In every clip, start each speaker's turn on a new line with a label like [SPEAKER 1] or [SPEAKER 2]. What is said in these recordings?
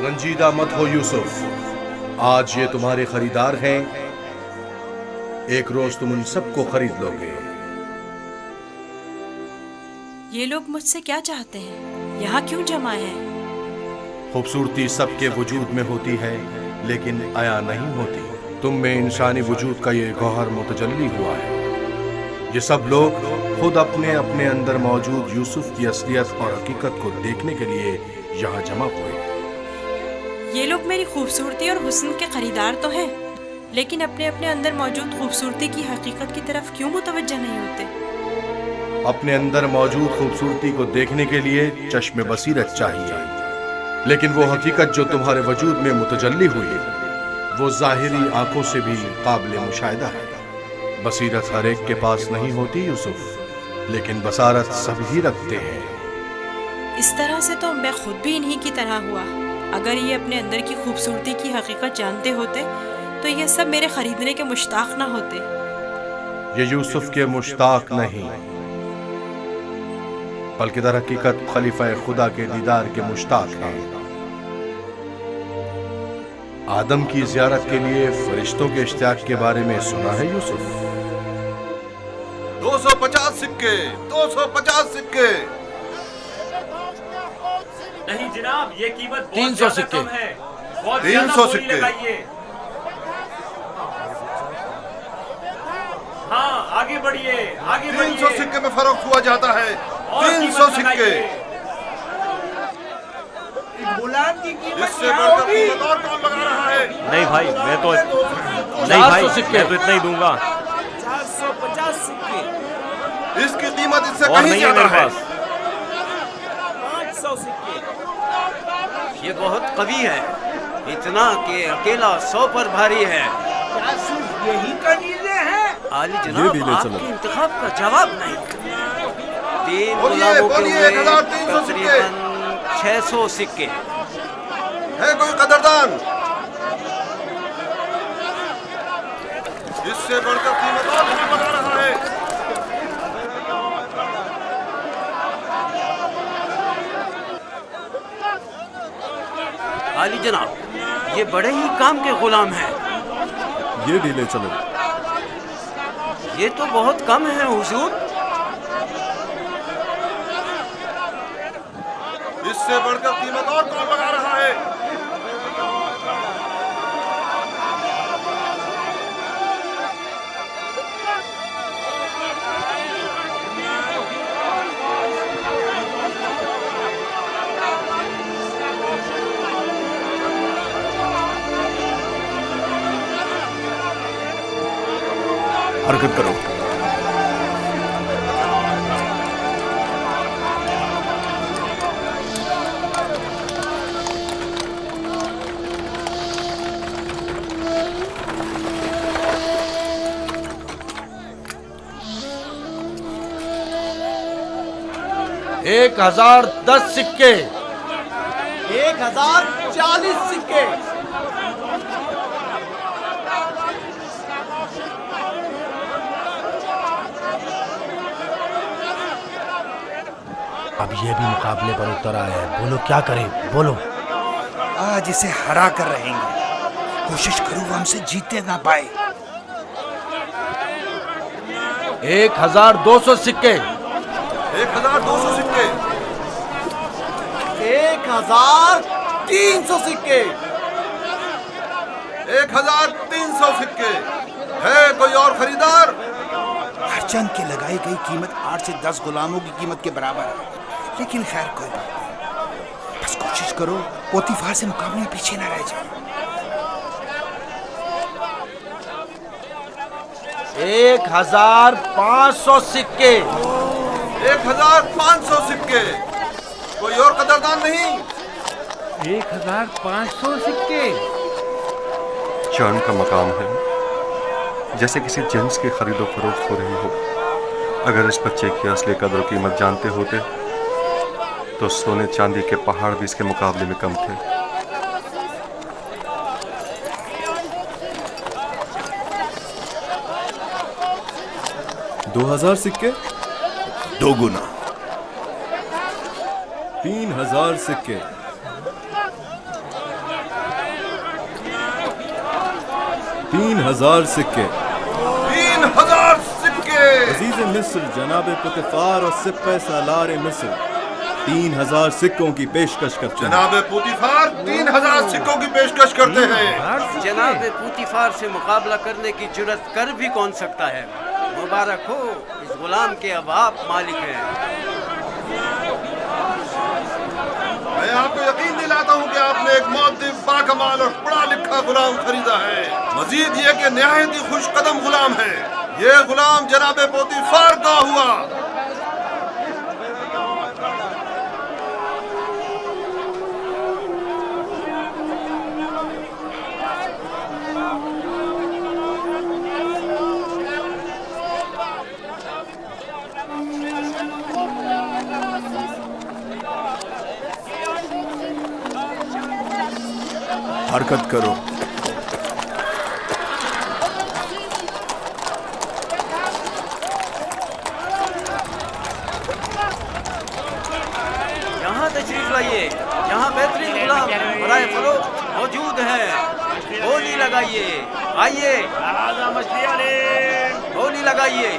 [SPEAKER 1] رنجیدہ مت ہو یوسف، آج یہ تمہارے خریدار ہیں، ایک روز تم ان سب کو خرید لو گے۔
[SPEAKER 2] یہ لوگ مجھ سے کیا چاہتے ہیں؟ یہاں کیوں جمع ہیں؟
[SPEAKER 1] خوبصورتی سب کے وجود میں ہوتی ہے لیکن عیاں نہیں ہوتی۔ تم میں انسانی وجود کا یہ گوہر متجلی ہوا ہے۔ یہ سب لوگ خود اپنے اپنے اندر موجود یوسف کی اصلیت اور حقیقت کو دیکھنے کے لیے یہاں جمع ہوئے۔
[SPEAKER 2] یہ لوگ میری خوبصورتی اور حسن کے خریدار تو ہیں، لیکن اپنے اپنے اندر موجود خوبصورتی کی حقیقت کی طرف کیوں متوجہ نہیں ہوتے؟
[SPEAKER 1] اپنے اندر موجود خوبصورتی کو دیکھنے کے لیے چشم بصیرت چاہیے، لیکن وہ حقیقت جو تمہارے وجود میں متجلی ہوئی وہ ظاہری آنکھوں سے بھی قابل مشاہدہ ہے۔ بصیرت ہر ایک کے پاس نہیں ہوتی یوسف، لیکن بصارت سب ہی رکھتے ہیں۔
[SPEAKER 2] اس طرح سے تو میں خود بھی انہی کی طرح ہوا۔ اگر یہ اپنے اندر کی خوبصورتی کی حقیقت جانتے ہوتے تو یہ سب میرے خریدنے کے مشتاق نہ ہوتے۔
[SPEAKER 1] یہ یوسف کے مشتاق نہیں بلکہ در حقیقت خلیفہ خدا کے دیدار کے مشتاق ہیں۔ آدم کی زیارت کے لیے فرشتوں کے اشتیاق کے بارے میں سنا ہے یوسف؟
[SPEAKER 3] 250 سکے، 250 سکے۔
[SPEAKER 4] نہیں جناب، یہ قیمت
[SPEAKER 5] 300 سکے
[SPEAKER 4] ہے، بہت
[SPEAKER 3] 300 سکے۔
[SPEAKER 4] ہاں آگے بڑھیے، آگے
[SPEAKER 3] 300 سکے میں فروخت ہوا جاتا ہے، 300 سکے۔ اس سے بڑھ کر قیمت اور کون لگا رہا ہے؟
[SPEAKER 6] نہیں بھائی، میں تو اتنا ہی دوں گا۔
[SPEAKER 5] 450 سکے،
[SPEAKER 3] اس کی قیمت اس سے
[SPEAKER 6] اور
[SPEAKER 3] کہیں
[SPEAKER 6] نہیں ہے
[SPEAKER 3] زیادہ
[SPEAKER 6] میرے
[SPEAKER 3] ہے۔
[SPEAKER 6] پاس۔
[SPEAKER 5] 500 سکے،
[SPEAKER 7] یہ بہت قوی ہے، اتنا کہ اکیلا 100 پر بھاری ہے۔
[SPEAKER 5] کیا صرف یہی کنیزیں ہیں؟
[SPEAKER 7] عالی جناب، آپ کے انتخاب کا جواب نہیں۔ 3
[SPEAKER 3] بولیے،
[SPEAKER 7] غلاموں کے
[SPEAKER 3] بولیے،
[SPEAKER 7] ہوئے
[SPEAKER 3] 1300 سکے۔
[SPEAKER 7] تقریباً 600 سکے۔
[SPEAKER 3] ہے کوئی قدردان؟ اس سے بڑھ کر قیمت اور کون لگا رہا ہے؟
[SPEAKER 7] عالی جناب، یہ بڑے ہی کام کے غلام ہیں۔
[SPEAKER 1] یہ ڈھیلے چلو۔
[SPEAKER 7] یہ تو بہت کم ہے حضور۔
[SPEAKER 3] اس سے بڑھ کر قیمت اور کون لگا رہا ہے؟
[SPEAKER 1] حرکت کرو۔
[SPEAKER 5] ایک 1010 سکے، 1040 سکے۔
[SPEAKER 8] اب یہ بھی مقابلے پر اتر آیا ہے، بولو کیا کریں، بولو۔
[SPEAKER 9] آج اسے ہرا کر رہیں گے، کوشش کرو وہ ہم سے جیتے نہ پائے۔
[SPEAKER 5] 1200 سکے،
[SPEAKER 3] 1200 سکے۔
[SPEAKER 5] 1300 سکے۔
[SPEAKER 3] 1300 سکے۔ ہے کوئی اور خریدار؟
[SPEAKER 9] ہر چند کی لگائی گئی قیمت 8 سے 10 غلاموں کی قیمت کے برابر ہے، لیکن خیر کوئی بات نہیں، بس کوشش کرو پوتیفار سے مقابلے میں پیچھے نہ رہ جائے۔
[SPEAKER 5] 1500 سکے،
[SPEAKER 3] 1500 سکے۔ کوئی اور قدردان نہیں؟
[SPEAKER 5] 1500 سکے۔
[SPEAKER 10] جان کا مقام ہے، جیسے کسی جنس کی خرید و فروخت ہو رہی ہو۔ اگر اس بچے کی اصلی قدر و قیمت جانتے ہوتے تو سونے چاندی کے پہاڑ بھی اس کے مقابلے میں کم تھے۔
[SPEAKER 3] 1500 2000 सिक्के,
[SPEAKER 9] 2 गुना।
[SPEAKER 3] 3000 सिक्के, 3000 सिक्के,
[SPEAKER 1] 3000 सिक्के।
[SPEAKER 3] अजीज मिस्र जनाब पुतिफार और सिप्पे सालार मिस्र 3000 सिक्कों की पेशकश करते हैं।
[SPEAKER 1] जनाब पुतिफार 3000 सिक्कों की पेशकश करते हैं।
[SPEAKER 7] जनाब पूतीफार से मुकाबला करने की जुर्रत कर भी कौन सकता है? मुबारक हो, इस गुलाम के अब आप मालिक हैं।
[SPEAKER 1] मैं आपको यकीन दिलाता हूँ कि आपने एक मुअद्दिब, बाकमाल और पढ़ा लिखा गुलाम खरीदा है। मजीद ये कि निहायत ही खुश कदम गुलाम है। ये गुलाम जनाब पुतिफार का हुआ।
[SPEAKER 9] हरकत करो।
[SPEAKER 7] यहाँ तशरीफ लाइए, यहाँ बेहतरीन गुलाम बराए फरोख्त मौजूद हैं। बोली लगाइए, आइए बोली लगाइए।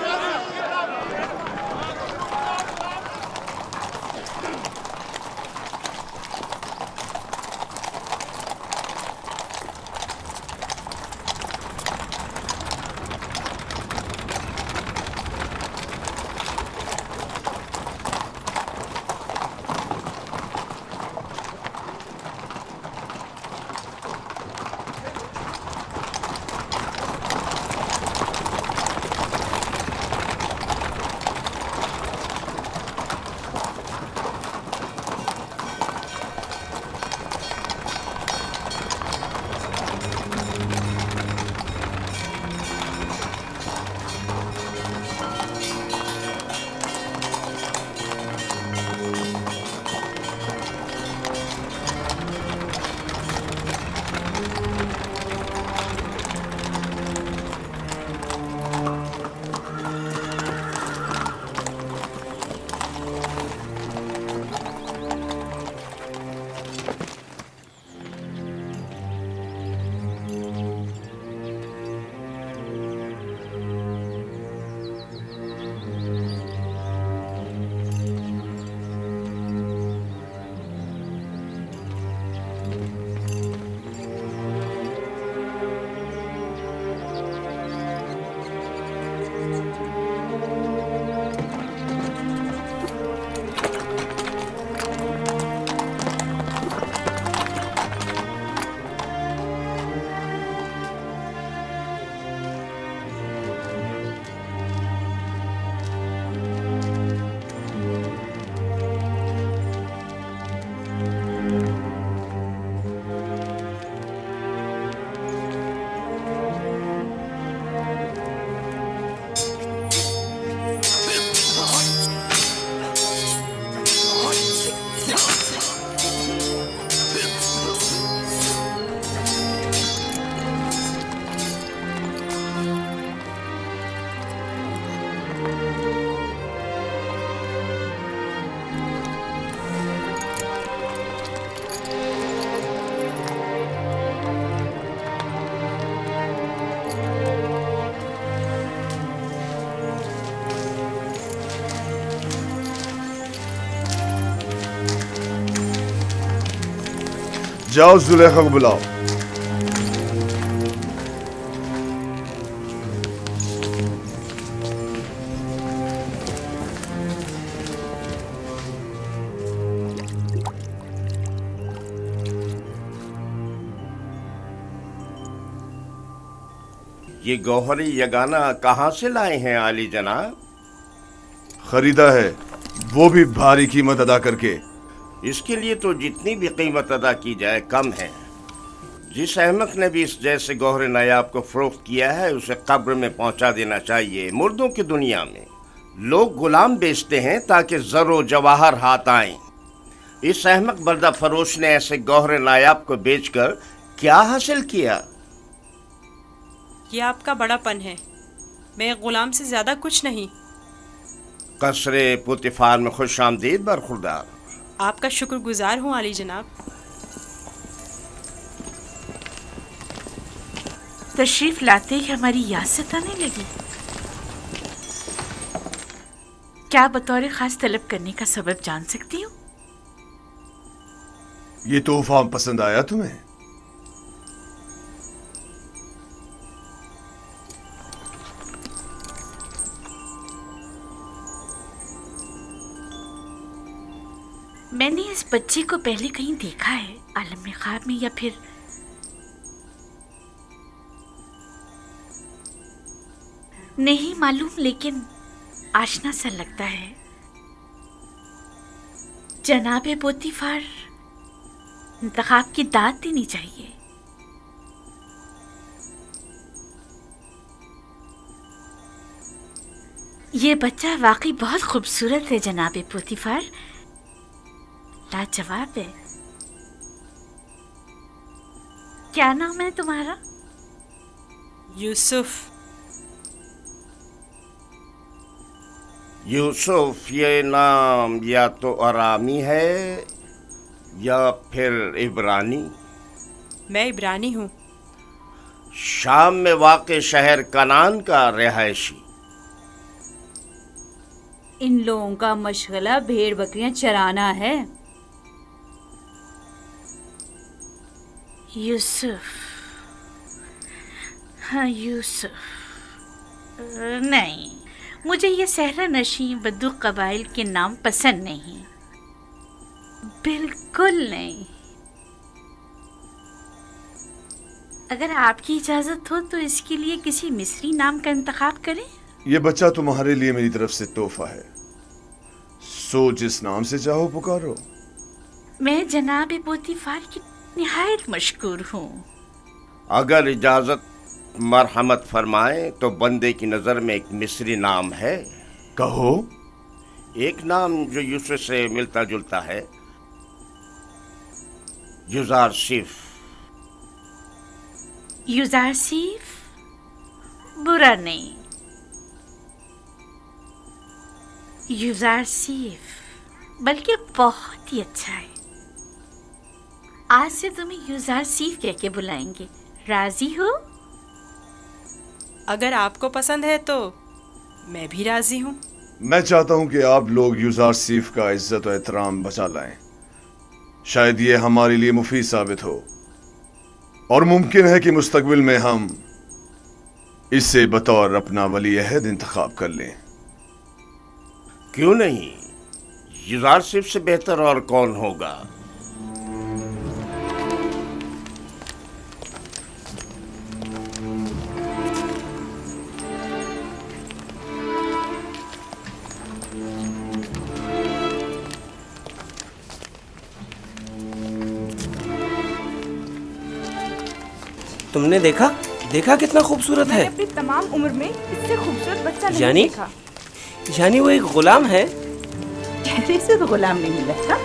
[SPEAKER 1] जाओ जुलेखा को बुलाओ।
[SPEAKER 11] ये गौहरी यगाना कहाँ से लाए हैं आली जनाब?
[SPEAKER 1] खरीदा है, वो भी भारी कीमत अदा करके।
[SPEAKER 11] इसके लिए तो जितनी भी कीमत अदा की जाए कम है। जिस अहमक ने भी इस जैसे गौहर नायाब को फरोख्त किया है उसे कब्र में पहुंचा देना चाहिए। मुर्दों की दुनिया में लोग गुलाम बेचते हैं ताकि ज़रो जवाहर हाथ आएं। इस अहमक बर्दा फरोश ने ऐसे गौहर नायाब को बेचकर क्या हासिल किया?
[SPEAKER 2] ये आपका बड़ापन है। मैं एक गुलाम से ज़्यादा कुछ नहीं।
[SPEAKER 11] कसरे पुतिफार में खुश आमदीद बरखुरदार।
[SPEAKER 2] आपका शुक्रगुजार हूँ आली जनाब।
[SPEAKER 12] तशरीफ लाते ही हमारी यासत आने लगी। क्या बतौर खास तलब करने का सबब जान सकती हूँ?
[SPEAKER 3] ये तोहफा पसंद आया तुम्हें?
[SPEAKER 12] मैंने इस बच्चे को पहले कहीं देखा है, आलम ख्वाब में या फिर नहीं मालूम, लेकिन आशना सा लगता है। जनाबे पोतीफार, इंतखाब की दाद देनी चाहिए। ये बच्चा वाकई बहुत खूबसूरत है जनाबे पोतीफार, लाजवाब है। क्या नाम है तुम्हारा?
[SPEAKER 2] यूसुफ।
[SPEAKER 11] यूसुफ ये नाम या तो अरामी है या फिर इब्रानी।
[SPEAKER 2] मैं इब्रानी हूँ।
[SPEAKER 11] शाम में वाक़े शहर कनान का रिहायशी।
[SPEAKER 13] इन लोगों का मशगला भेड़ बकरियां चराना है।
[SPEAKER 12] यूसुफ, हाँ यूसुफ। नहीं, मुझे ये सहरा नशीं बद्दू कबाइल के नाम पसंद नहीं, बिल्कुल नहीं। अगर आपकी इजाजत हो तो इसके लिए किसी मिस्री नाम का इंतखाब करें।
[SPEAKER 3] ये बच्चा तुम्हारे लिए मेरी तरफ से तोहफा है, सो जिस नाम से चाहो पुकारो।
[SPEAKER 12] मैं जनाब पोतीफार की निहायत मशकूर हूँ।
[SPEAKER 11] अगर इजाजत मरहमत फरमाए तो बंदे की नज़र में एक मिस्री नाम है।
[SPEAKER 3] कहो।
[SPEAKER 11] एक नाम जो यूसुफ से मिलता जुलता है, युजारसिफ।
[SPEAKER 12] युजारसिफ बुरा नहीं, युजारसिफ बल्कि बहुत ही अच्छा है। आज से तुम्हें युजारसिफ कह के बुलाएंगे, राजी हो?
[SPEAKER 2] अगर आपको पसंद है तो मैं भी राजी हूँ।
[SPEAKER 3] मैं चाहता हूं कि आप लोग युजारसिफ का इज्जत और एहतराम बचा लाएं। शायद ये हमारे लिए मुफीद साबित हो, और मुमकिन है कि मुस्तकबिल में हम इसे बतौर अपना वली अहद इंतखाब कर लें।
[SPEAKER 11] क्यों नहीं, युजारसिफ से बेहतर और कौन होगा।
[SPEAKER 14] तुमने देखा कितना खूबसूरत है।
[SPEAKER 15] अपनी तमाम उम्र में इससे खूबसूरत बच्चा नहीं देखा।
[SPEAKER 14] यानी वो एक गुलाम है।
[SPEAKER 15] चेहरे से तो गुलाम नहीं लगता।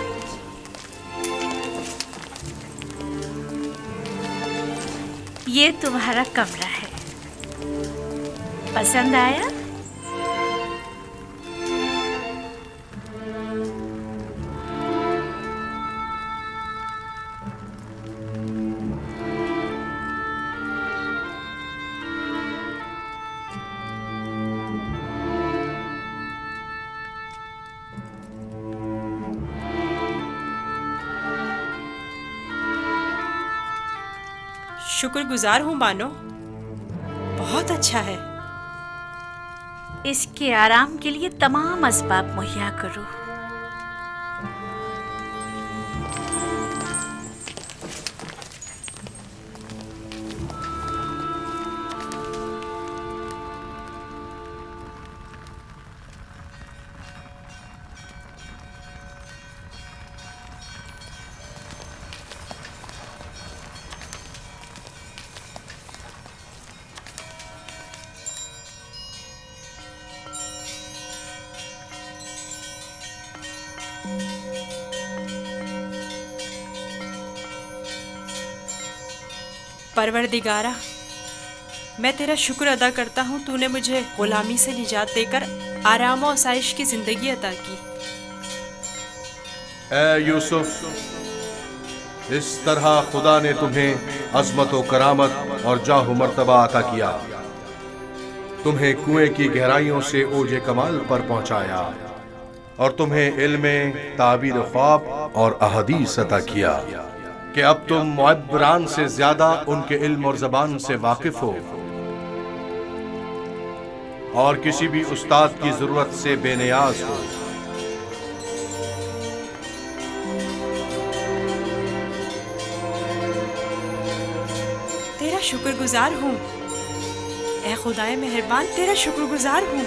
[SPEAKER 12] ये तुम्हारा कमरा है, पसंद आया?
[SPEAKER 2] शुक्रगुजार हूँ बानो, बहुत अच्छा है।
[SPEAKER 12] इसके आराम के लिए तमाम असबाब मुहैया करो।
[SPEAKER 2] परवरदिगारा, میں تیرا شکر ادا کرتا ہوں تو نے مجھے غلامی سے نجات دے کر آرام و آسائش کی زندگی عطا کی۔
[SPEAKER 1] اے یوسف، اس طرح خدا نے تمہیں عظمت و کرامت اور جاہ و مرتبہ عطا کیا، تمہیں کنویں کی گہرائیوں سے اوج کمال پر پہنچایا، اور تمہیں علم تعبیر خواب اور احادیث عطا کیا کہ اب تم معبران سے زیادہ ان کے علم اور زبان سے واقف ہو، اور کسی بھی استاد کی ضرورت سے بے نیاز ہو۔
[SPEAKER 2] تیرا شکر گزار ہوں اے خدائے مہربان، تیرا شکر گزار ہوں۔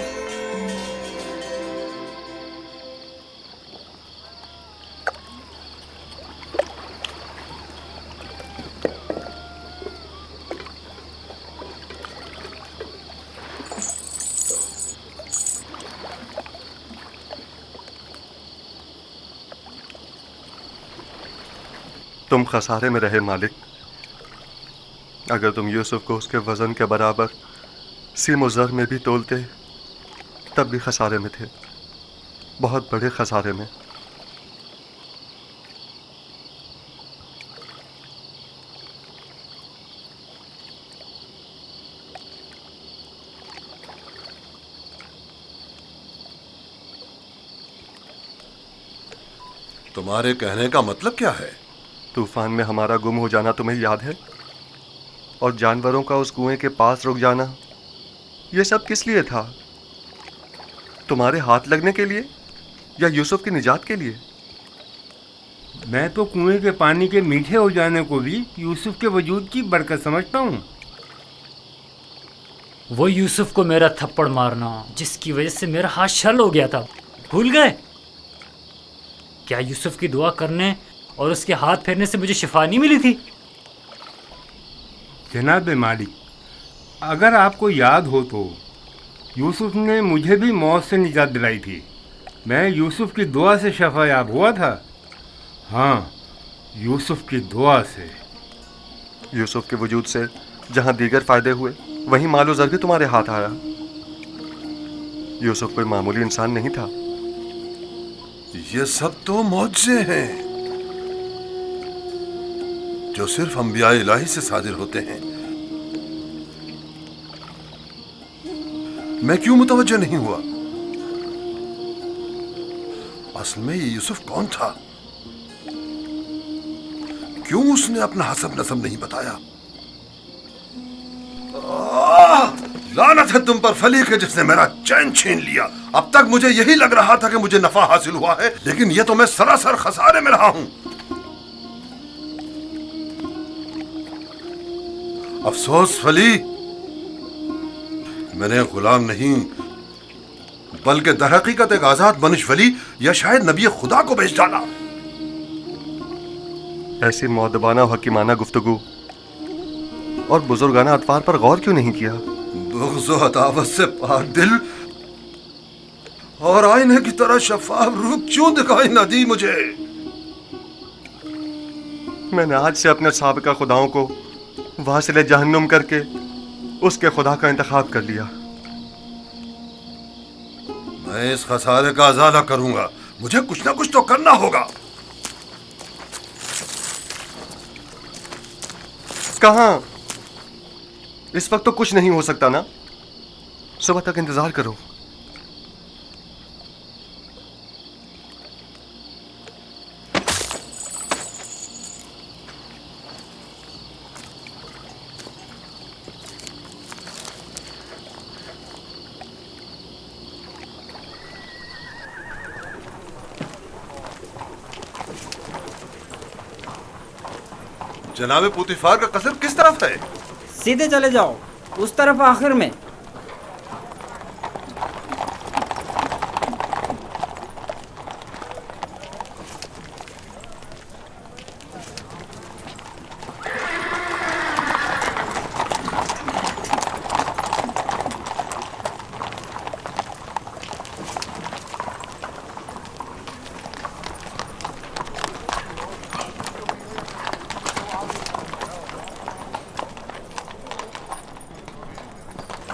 [SPEAKER 10] تم خسارے میں رہے مالک، اگر تم یوسف کو اس کے وزن کے برابر سیم و زر میں بھی تولتے تب بھی خسارے میں تھے، بہت بڑے خسارے میں۔
[SPEAKER 1] تمہارے کہنے کا مطلب کیا ہے؟
[SPEAKER 10] طوفان میں ہمارا گم ہو جانا تمہیں یاد ہے، اور جانوروں کا اس کنویں کے پاس رک جانا، یہ سب کس لیے تھا؟ تمہارے ہاتھ لگنے کے لیے یا یوسف کی نجات کے لیے؟
[SPEAKER 16] میں تو کنویں کے پانی کے میٹھے ہو جانے کو بھی یوسف کے وجود کی برکت سمجھتا ہوں۔
[SPEAKER 17] وہ یوسف کو میرا تھپڑ مارنا جس کی وجہ سے میرا ہاتھ شل ہو گیا تھا، بھول گئے؟ کیا یوسف کی دعا کرنے اور اس کے ہاتھ پھیرنے سے مجھے شفا نہیں ملی تھی؟
[SPEAKER 16] جناب مالک، اگر آپ کو یاد ہو تو یوسف نے مجھے بھی موت سے نجات دلائی تھی، میں یوسف کی دعا سے شفا یاب ہوا تھا۔ ہاں، یوسف کی دعا سے۔
[SPEAKER 10] یوسف کے وجود سے جہاں دیگر فائدے ہوئے وہیں مال و زر بھی تمہارے ہاتھ آیا۔ یوسف کوئی معمولی انسان نہیں تھا۔
[SPEAKER 1] یہ سب تو معجزے ہیں جو صرف انبیاء الہی سے صادر ہوتے ہیں۔ میں کیوں متوجہ نہیں ہوا؟ اصل میں یہ یوسف کون تھا؟ کیوں اس نے اپنا حسب نسب نہیں بتایا؟ لعنت ہے تم پر فلی کے جس نے میرا چین چھین لیا۔ اب تک مجھے یہی لگ رہا تھا کہ مجھے نفع حاصل ہوا ہے، لیکن یہ تو میں سراسر خسارے میں رہا ہوں۔ افسوس فلی، میں نے غلام نہیں بلکہ در حقیقت ایک آزاد منش ولی یا شاید نبی خدا کو بیچ ڈالا۔
[SPEAKER 10] ایسی مؤدبانہ و حکیمانہ گفتگو اور بزرگانہ اطوار پر غور کیوں نہیں کیا؟
[SPEAKER 1] بغض و عداوت سے پاک دل اور آئینے کی طرح شفاف روح کیوں دکھائی نہ دی مجھے؟
[SPEAKER 10] میں نے آج سے اپنے سابقہ خداؤں کو واصل جہنم کر کے اس کے خدا کا انتخاب کر لیا۔
[SPEAKER 1] میں اس خسارے کا ازالہ کروں گا، مجھے کچھ نہ کچھ تو کرنا ہوگا۔
[SPEAKER 10] کہاں؟ اس وقت تو کچھ نہیں ہو سکتا نا، صبح تک انتظار کرو۔
[SPEAKER 1] جناب پوتیفار کا قصر کس طرف ہے؟
[SPEAKER 5] سیدھے چلے جاؤ، اس طرف آخر میں۔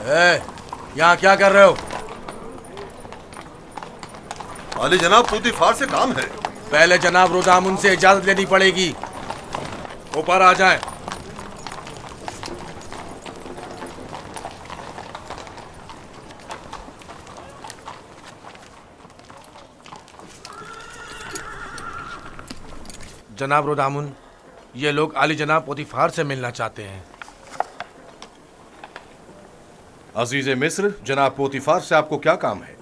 [SPEAKER 8] यहाँ क्या कर रहे हो?
[SPEAKER 1] वाली जनाब पूतीफार से काम है।
[SPEAKER 8] पहले जनाब रुदामुन से इजाजत लेनी पड़ेगी। ऊपर आ जाएं। जनाब रुदामुन, ये लोग आली जनाब पोतीफार से मिलना चाहते हैं।
[SPEAKER 1] अजीज मिस्र, जनाब पोतीफार से आपको क्या काम है?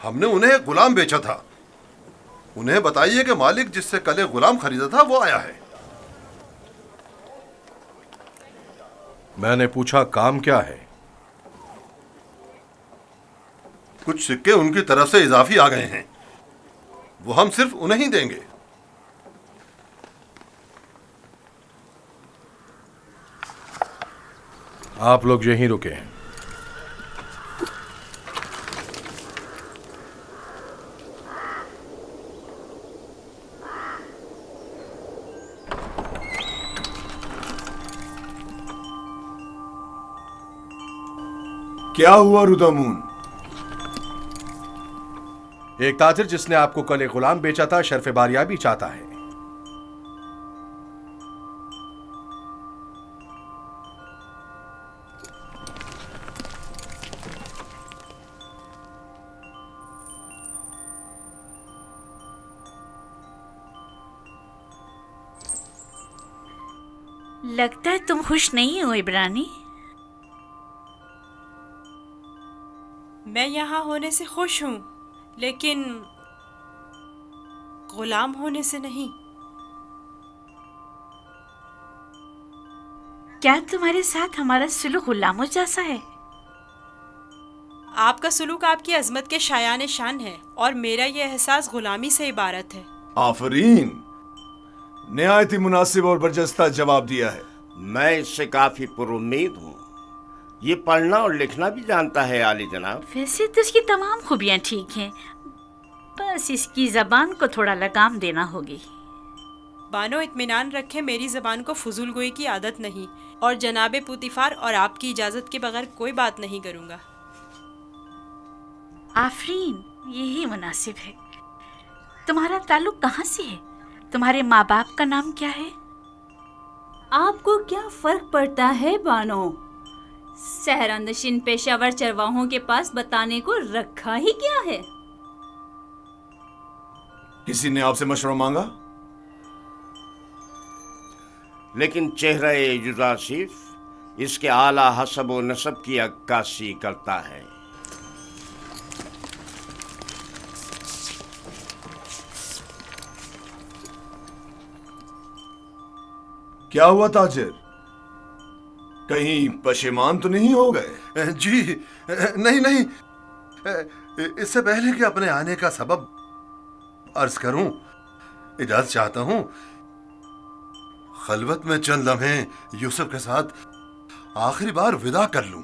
[SPEAKER 18] हमने उन्हें एक गुलाम बेचा था। उन्हें बताइए कि मालिक जिससे कल एक गुलाम खरीदा था वो आया है।
[SPEAKER 1] मैंने पूछा काम क्या है?
[SPEAKER 18] कुछ सिक्के उनकी तरफ से इजाफी आ गए हैं, वो हम सिर्फ उन्हें ही देंगे।
[SPEAKER 1] आप लोग यहीं रुके हैं।
[SPEAKER 3] क्या हुआ रुदामुन?
[SPEAKER 1] एक ताजिर जिसने आपको कल एक गुलाम बेचा था शर्फ बारियाबी चाहता है।
[SPEAKER 12] लगता है तुम खुश नहीं हो इब्रानी।
[SPEAKER 2] मैं यहाँ होने से खुश हूँ, लेकिन गुलाम होने से नहीं।
[SPEAKER 12] क्या तुम्हारे साथ हमारा सुलूक गुलामों जैसा है?
[SPEAKER 2] आपका सुलूक आपकी अजमत के शायान शान है और मेरा ये एहसास गुलामी से इबारत है।
[SPEAKER 3] आफरीन, निहायत ही मुनासिब और बरजस्ता जवाब दिया है।
[SPEAKER 11] मैं इससे काफी पुरुम्मीद हूँ। ये पढ़ना और लिखना भी जानता है आली जनाब।
[SPEAKER 12] वैसे तो इसकी तमाम खूबियाँ ठीक हैं, बस इसकी जबान को थोड़ा लगाम देना होगी।
[SPEAKER 2] बानो इत्मीनान रखे, मेरी जबान को फजूल गोई की आदत नहीं और जनाबे पूतीफार और आपकी इजाजत के बगैर कोई बात नहीं करूँगा।
[SPEAKER 12] आफरीन, यही मुनासिब है। तुम्हारा ताल्लुक कहाँ से है? तुम्हारे माँ बाप का नाम क्या है?
[SPEAKER 13] आपको क्या फर्क पड़ता है बानो? सहरानशीन पेशावर चरवाहों के पास बताने को रखा ही क्या है?
[SPEAKER 3] किसी ने आपसे मशवरा मांगा?
[SPEAKER 11] लेकिन चेहरा युजासिफ इसके आला हसब व नसब की अक्कासी करता है।
[SPEAKER 3] क्या हुआ ताजिर? कहीं पशेमान तो नहीं हो गए?
[SPEAKER 18] जी नहीं नहीं, इससे पहले कि अपने आने का सबब अर्ज करूं, इजाजत चाहता हूं खलवत में चंद लम्हे यूसुफ के साथ आखिरी बार विदा कर लूं।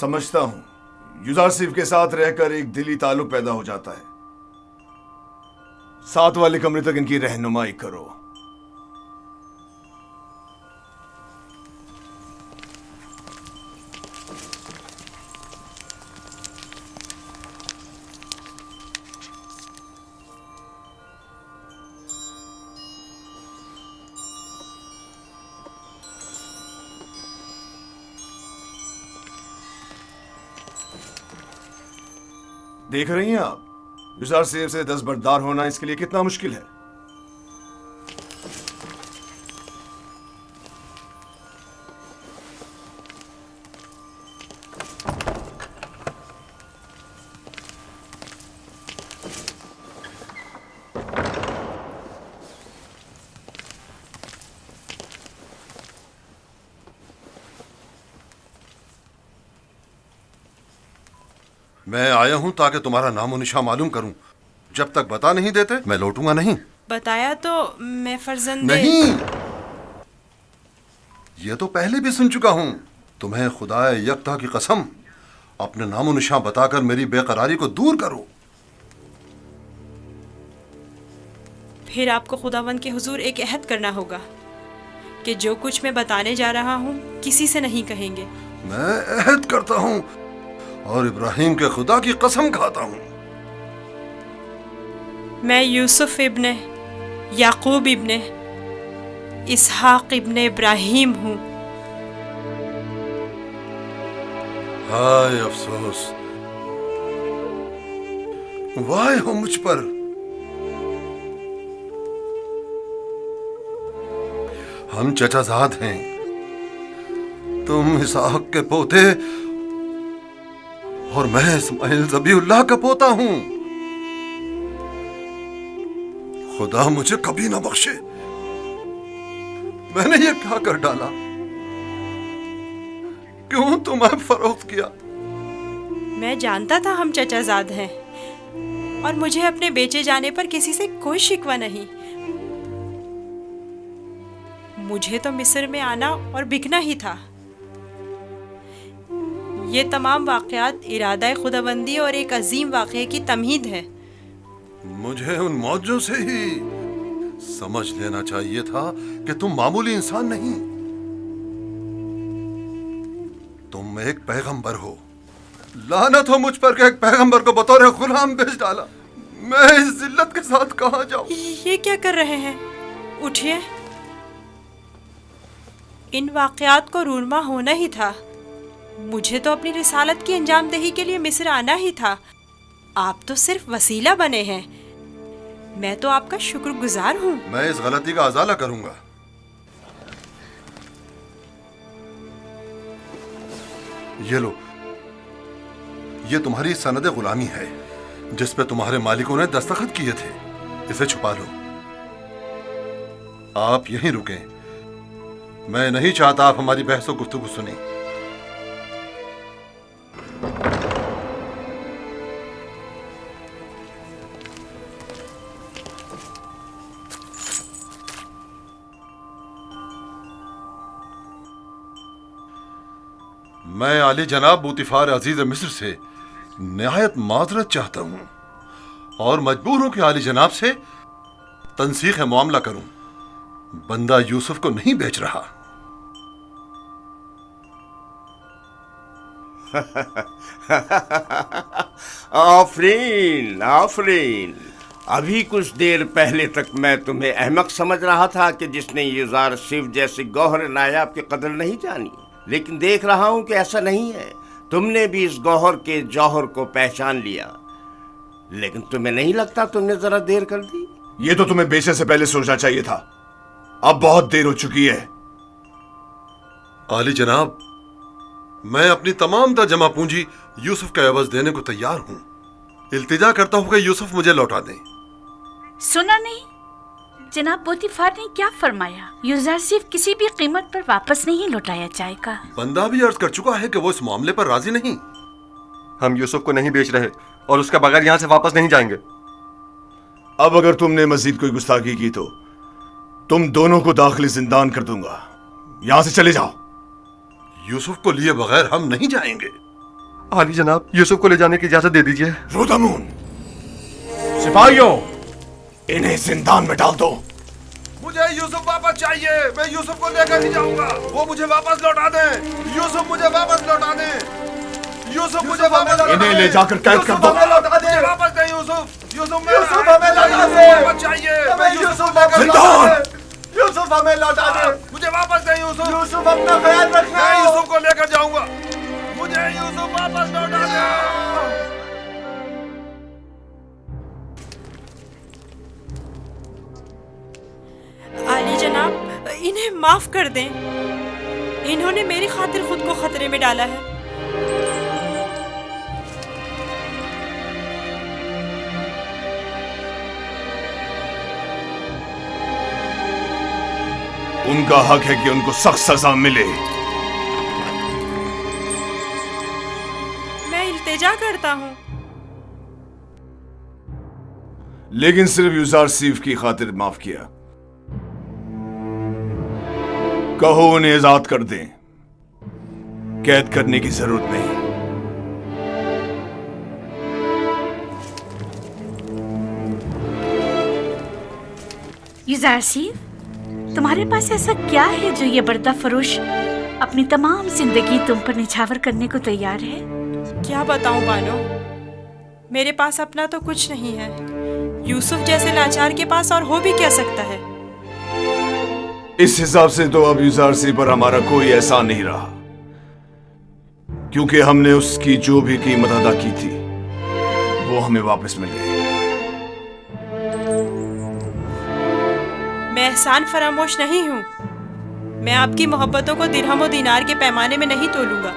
[SPEAKER 3] समझता हूं युजासिफ के साथ रहकर एक दिली ताल्लुक पैदा हो जाता है। साथ वाले कमरे तक इनकी रहनुमाई करो। देख रही हैं आप, युजासिफ से दस्तबरदार होना इसके लिए कितना मुश्किल है।
[SPEAKER 18] मैं आया हूं ताकि तुम्हारा नामो निशा मालूम करूं। जब तक बता नहीं देते मैं लौटूंगा नहीं।
[SPEAKER 2] बताया तो मैं फर्जंदे
[SPEAKER 18] नहीं, ये तो पहले भी सुन चुका हूं। तुम्हें खुदाए यकता की कसम, अपने नामो निशा बताकर मेरी बेकरारी को दूर करो।
[SPEAKER 2] फिर आपको खुदावंद के हुजूर एक अहद करना होगा کہ جو کچھ میں بتانے جا رہا ہوں کسی سے نہیں کہیں گے.
[SPEAKER 18] میں عہد کرتا ہوں اور ابراہیم کے خدا کی قسم کھاتا ہوں.
[SPEAKER 2] میں یوسف ابن یعقوب ابن اسحاق ابن ابراہیم ہوں.
[SPEAKER 18] ہائے افسوس، وائے ہو مجھ پر. ہم چچا زاد ہیں، تم اسحاق کے پوتے اور میں اسماعیل ذبیح اللہ کا پوتا ہوں. خدا مجھے کبھی نہ بخشے، میں نے یہ کیا کر ڈالا؟ کیوں تمہیں فروخت کیا؟
[SPEAKER 2] میں جانتا تھا ہم چچا زاد ہیں اور مجھے اپنے بیچے جانے پر کسی سے کوئی شکوہ نہیں. مجھے تو مصر میں آنا اور بکنا ہی تھا. یہ تمام واقعات ارادہ خداوندی اور ایک عظیم واقعے کی تمہید ہے.
[SPEAKER 18] مجھے ان موجوں سے ہی سمجھ لینا چاہیے تھا کہ تم معمولی انسان نہیں، تم ایک پیغمبر ہو. لعنت ہو مجھ پر کہ ایک پیغمبر کو بطور غلام بیچ ڈالا. میں اس ذلت کے ساتھ کہاں جاؤں؟
[SPEAKER 2] یہ کیا کر رہے ہیں؟ اٹھیے. ان واقعات کو رونما ہونا ہی تھا. مجھے تو اپنی رسالت کی انجام دہی کے لیے مصر آنا ہی تھا. آپ تو صرف وسیلہ بنے ہیں. میں تو آپ کا شکر گزار ہوں.
[SPEAKER 18] میں اس غلطی کا ازالہ کروں گا. یہ لو، یہ تمہاری سند غلامی ہے جس پہ تمہارے مالکوں نے دستخط کیے تھے. اسے چھپا لو. آپ یہیں رکیں. میں نہیں چاہتا آپ ہماری بحث و گفتگو سنیں. میں عالی جناب بوتیفار عزیز مصر سے نہایت معذرت چاہتا ہوں اور مجبور ہوں کہ عالی جناب سے تنسیخ معاملہ کروں. بندہ یوسف کو نہیں بیچ رہا.
[SPEAKER 11] آفرین آفرین. ابھی کچھ دیر پہلے تک میں تمہیں احمق سمجھ رہا تھا کہ جس نے یوزار صرف جیسے گوہر نایاب کی قدر نہیں جانی، لیکن دیکھ رہا ہوں کہ ایسا نہیں ہے. تم نے بھی اس گوہر کے جوہر کو پہچان لیا. لیکن تمہیں نہیں لگتا تم نے ذرا دیر کر دی؟
[SPEAKER 3] یہ تو تمہیں بیچنے سے پہلے سوچنا چاہیے تھا. اب بہت دیر ہو چکی ہے.
[SPEAKER 18] عالی جناب، میں اپنی تمام تر جمع پونجی یوسف کا عوض دینے کو تیار ہوں. التجا کرتا ہوں کہ یوسف مجھے لوٹا دیں.
[SPEAKER 12] سنا نہیں جناب پوتیفار نے کیا فرمایا؟ یوزرسیف کسی بھی قیمت پر واپس نہیں لوٹایا جائے گا.
[SPEAKER 18] بندہ بھی عرض کر چکا ہے کہ وہ اس معاملے پر راضی نہیں.
[SPEAKER 10] ہم یوسف کو نہیں بیچ رہے اور اس کے بغیر یہاں سے واپس نہیں جائیں گے.
[SPEAKER 3] اب اگر تم نے مزید کوئی گستاخی کی تو تم دونوں کو داخلی زندان کر دوں گا. یہاں سے چلے جاؤ.
[SPEAKER 18] یوسف کو لیے بغیر ہم نہیں جائیں گے.
[SPEAKER 10] عالی جناب، یوسف کو لے جانے کی اجازت دے دیجیے.
[SPEAKER 3] رودامون، سپاہیوں، انہیں زندان میں ڈال دو.
[SPEAKER 18] مجھے یوسف واپس چاہیے. میں یوسف کو لے کر ہی جاؤں گا. وہ مجھے واپس لوٹا دیں. یوسف مجھے واپس لوٹا دیں. یوسف مجھے واپس لوٹا دیں.
[SPEAKER 3] انہیں لے جا کر قید کر دو.
[SPEAKER 18] مجھے واپس دیں یوسف. یوسف ہمیں لوٹا دیں. واپس چاہیے. ہمیں یوسف لے کر
[SPEAKER 3] زندان.
[SPEAKER 18] یوسف ہمیں لوٹا دیں. مجھے واپس دیں یوسف. یوسف اپنا خیال رکھنا. میں یوسف کو لے کر جاؤں گا. مجھے یوسف واپس لوٹا دیں.
[SPEAKER 2] عالی جناب، انہیں معاف کر دیں. انہوں نے میری خاطر خود کو خطرے میں ڈالا ہے.
[SPEAKER 3] ان کا حق ہے کہ ان کو سخت سزا ملے.
[SPEAKER 2] میں التجا کرتا ہوں.
[SPEAKER 3] لیکن صرف یوزار سیف کی خاطر معاف کیا. کہو انہیں آزاد کر دیں. قید کرنے کی ضرورت نہیں.
[SPEAKER 12] یوزرسیف، तुम्हारे पास ऐसा क्या है जो ये पर्दा फरोश अपनी तमाम जिंदगी तुम पर निछावर करने को तैयार है?
[SPEAKER 2] क्या बताऊं बानो, मेरे पास अपना तो कुछ नहीं है। यूसुफ जैसे लाचार के पास और हो भी क्या सकता है?
[SPEAKER 3] इस हिसाब से तो अब यूजारसी पर हमारा कोई एहसान नहीं रहा, क्योंकि हमने उसकी जो भी कीमत अदा की थी वो हमें वापस मिल गई।
[SPEAKER 2] मैं एहसान फरामोश नहीं हूँ। मैं आपकी मोहब्बतों को दिरहम और दीनार के पैमाने में नहीं तोलूंगा।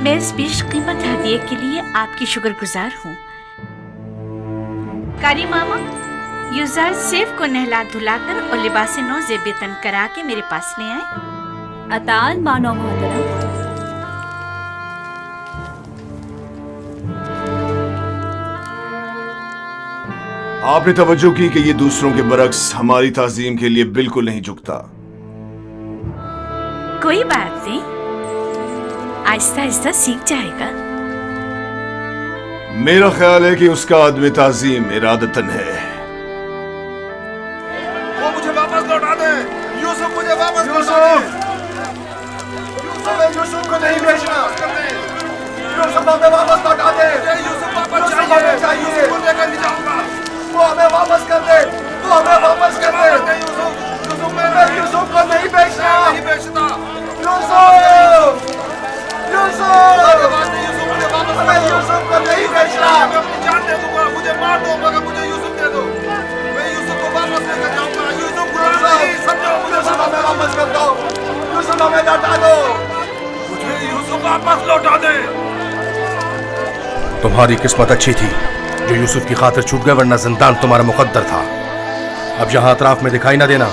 [SPEAKER 12] मैं इस बीच कीमत हदिये के लिए आपकी शुक्रगुजार हूँ। कारी मामा, यूजार सेफ को नहला धुलाकर और लिबास नौ जेबेतन करा के मेरे पास ले आए।
[SPEAKER 13] अतान मानो मोहतरम।
[SPEAKER 3] आपने तवज्जो की कि ये दूसरों के बरक्स हमारी ताजीम के लिए बिल्कुल नहीं झुकता।
[SPEAKER 12] कोई बात नहीं, आहिस्ता आहिस्ता सीख जाएगा।
[SPEAKER 3] मेरा ख्याल है कि उसका आदमी ताजीम इरादतन है।
[SPEAKER 18] वो मुझे वापस लौटा दे। यूसुफ मुझे वापस लौटा दे। यूसुफ को नहीं बेचना। यूसुफ हमें वापस लौटा दे। यूसुफ वापस चाहिए। यूसुफ को लेकर नहीं जाऊंगा। वो हमें वापस कर दे। वो हमें वापस कर दे। यूसुफ को नहीं बेचना। नहीं बेचता। यूसुफ हमें यूसुफ को नहीं बेचना। मैं अपनी जान दे दूंगा। मुझे मार दो मगर मुझे यूसुफ दे दो। मैं यूसुफ को वापस लेकर जाऊंगा। यूसुफ गुलाम नहीं, समझो। यूसुफ हमें वापस कर दो। यूसुफ हमें लौटा दो। मुझे यूसुफ वापस लौटा दे।
[SPEAKER 1] तुम्हारी किस्मत अच्छी थी जो यूसुफ की खातिर छूट गए, वरना जिंदान तुम्हारा मुकद्दर था। अब यहाँ अतराफ में दिखाई ना देना।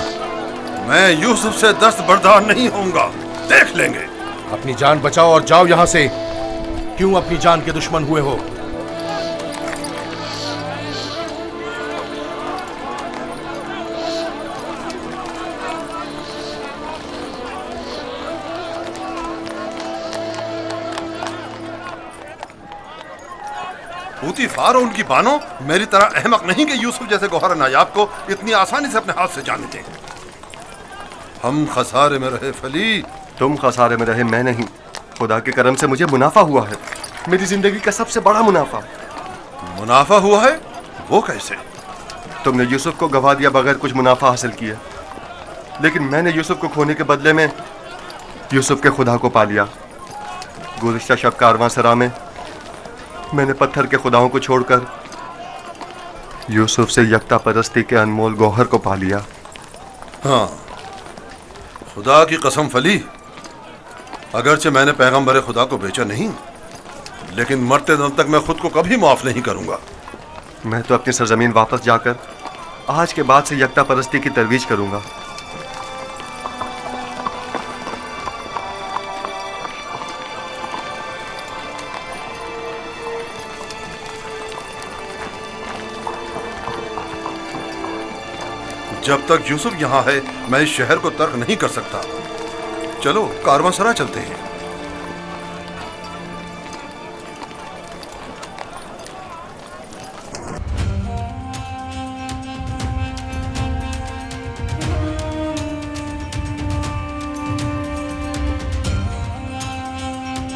[SPEAKER 18] मैं यूसुफ से दस्त बर्दार नहीं होऊंगा। देख लेंगे।
[SPEAKER 1] अपनी जान बचाओ और जाओ यहाँ से। क्यों अपनी जान के दुश्मन हुए हो?
[SPEAKER 18] पूतीफार और उनकी बानो मेरी तरह अहमक नहीं कि यूसुफ जैसे गौहर नायाब को इतनी आसानी से अपने हाथ से जाने दें। हम खसारे में रहे फली।
[SPEAKER 10] तुम खसारे में रहे, मैं नहीं। खुदा के करम से मुझे मुनाफा हुआ है, मेरी जिंदगी का सबसे बड़ा मुनाफा।
[SPEAKER 18] मुनाफा हुआ है? वो कैसे?
[SPEAKER 10] तुमने यूसुफ को गवा दिया बगैर कुछ मुनाफा हासिल किया, लेकिन मैंने यूसुफ को खोने के बदले में यूसुफ के खुदा को पा लिया। गुज़िश्ता शब कारवां सरा में मैंने पत्थर के खुदाओं को छोड़कर यूसुफ से यकता परस्ती के अनमोल गौहर को पा लिया।
[SPEAKER 18] हाँ, खुदा की कसम फली, अगरचे मैंने पैगंबर खुदा को बेचा नहीं, लेकिन मरते दम तक मैं खुद को कभी माफ नहीं करूंगा।
[SPEAKER 10] मैं तो अपनी सरजमीन वापस जाकर आज के बाद से यकता परस्ती की तरवीज करूंगा।
[SPEAKER 18] जब तक यूसुफ यहाँ है मैं इस शहर को तर्क नहीं कर सकता। चलो कारवांसरा चलते हैं।